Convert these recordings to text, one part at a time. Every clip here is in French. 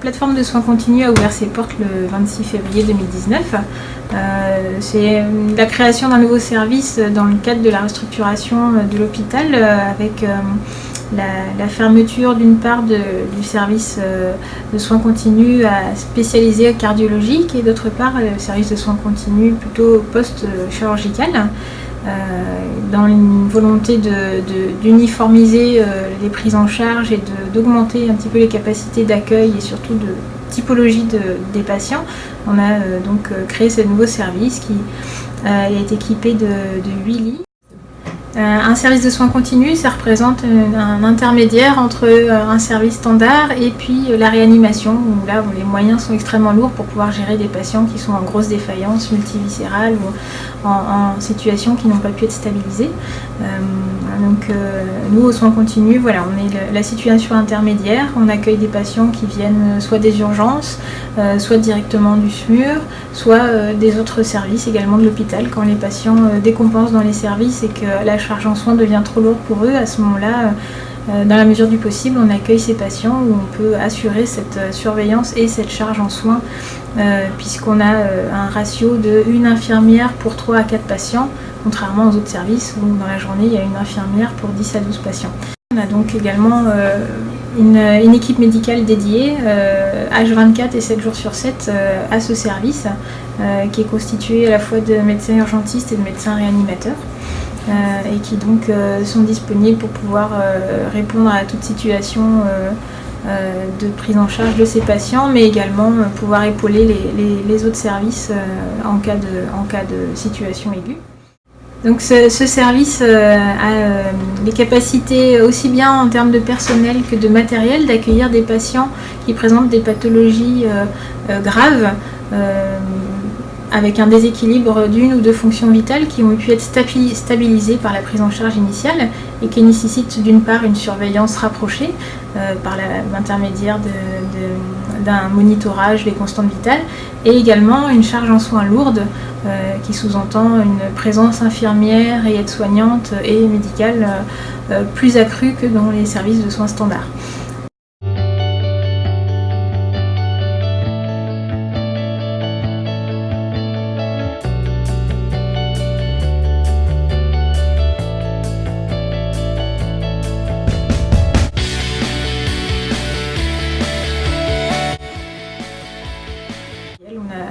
plateforme de soins continus a ouvert ses portes le 26 février 2019. C'est la création d'un nouveau service dans le cadre de la restructuration de l'hôpital avec la fermeture d'une part du service de soins continus spécialisé cardiologique et d'autre part le service de soins continus plutôt post-chirurgical. Dans une volonté d'uniformiser les prises en charge et d'augmenter un petit peu les capacités d'accueil et surtout de typologie des patients, on a donc créé ce nouveau service qui est équipé de 8 lits. Un service de soins continus, ça représente un intermédiaire entre un service standard et puis la réanimation, où là les moyens sont extrêmement lourds pour pouvoir gérer des patients qui sont en grosse défaillance multiviscérale ou en situation qui n'ont pas pu être stabilisées. Nous, aux soins continus, voilà, on est la situation intermédiaire. On accueille des patients qui viennent soit des urgences, soit directement du SMUR, soit des autres services également de l'hôpital. Quand les patients décompensent dans les services et que la charge en soins devient trop lourde pour eux, à ce moment-là, dans la mesure du possible, on accueille ces patients où on peut assurer cette surveillance et cette charge en soins, puisqu'on a un ratio de 1 infirmière pour 3 à 4 patients, contrairement aux autres services où dans la journée il y a une infirmière pour 10 à 12 patients. On a donc également une équipe médicale dédiée H24 et 7 jours sur 7 à ce service, qui est constituée à la fois de médecins urgentistes et de médecins réanimateurs. Et qui donc sont disponibles pour pouvoir répondre à toute situation de prise en charge de ces patients, mais également pouvoir épauler les autres services en cas de situation aiguë. Donc ce service a les capacités aussi bien en termes de personnel que de matériel d'accueillir des patients qui présentent des pathologies graves, avec un déséquilibre d'une ou deux fonctions vitales qui ont pu être stabilisées par la prise en charge initiale et qui nécessitent d'une part une surveillance rapprochée par l'intermédiaire d'un monitorage des constantes vitales et également une charge en soins lourde qui sous-entend une présence infirmière et aide-soignante et médicale plus accrue que dans les services de soins standards.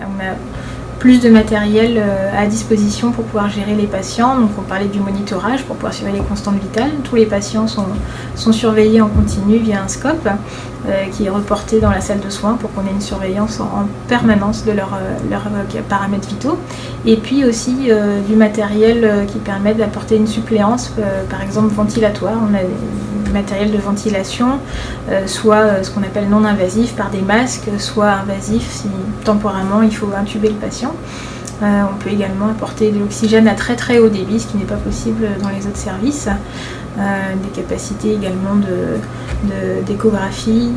On a plus de matériel à disposition pour pouvoir gérer les patients. Donc on parlait du monitorage pour pouvoir surveiller les constantes vitales. Tous les patients sont surveillés en continu via un scope qui est reporté dans la salle de soins pour qu'on ait une surveillance en permanence de leurs paramètres vitaux. Et puis aussi du matériel qui permet d'apporter une suppléance, par exemple ventilatoire. On a du matériel de ventilation, soit ce qu'on appelle non invasif par des masques, soit invasif si temporairement il faut intuber le patient. On peut également apporter de l'oxygène à très très haut débit, ce qui n'est pas possible dans les autres services. Des capacités également d'échographie,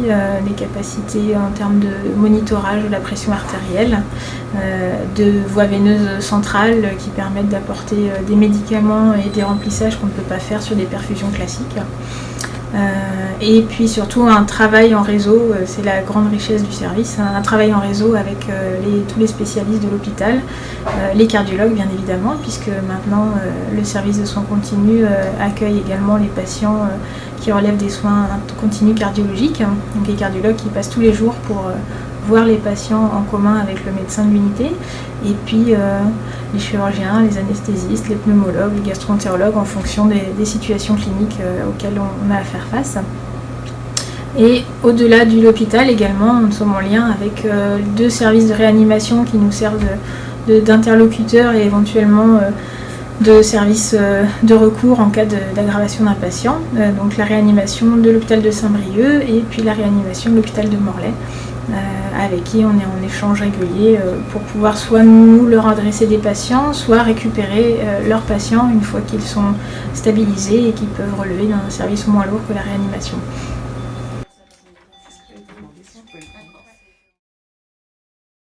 des capacités en termes de monitorage de la pression artérielle, de voies veineuses centrales qui permettent d'apporter des médicaments et des remplissages qu'on ne peut pas faire sur des perfusions classiques. Et puis surtout un travail en réseau, c'est la grande richesse du service, un travail en réseau avec tous les spécialistes de l'hôpital, les cardiologues bien évidemment, puisque maintenant le service de soins continus accueille également les patients qui relèvent des soins continus cardiologiques, donc les cardiologues qui passent tous les jours pour voir les patients en commun avec le médecin de l'unité, et puis les chirurgiens, les anesthésistes, les pneumologues, les gastro-entérologues en fonction des situations cliniques auxquelles on a à faire face. Et au-delà de l'hôpital également, nous sommes en lien avec deux services de réanimation qui nous servent d'interlocuteurs et éventuellement de services de recours en cas d'aggravation d'un patient. Donc la réanimation de l'hôpital de Saint-Brieuc et puis la réanimation de l'hôpital de Morlaix, avec qui on est en échange régulier pour pouvoir soit nous leur adresser des patients, soit récupérer leurs patients une fois qu'ils sont stabilisés et qu'ils peuvent relever d'un service moins lourd que la réanimation.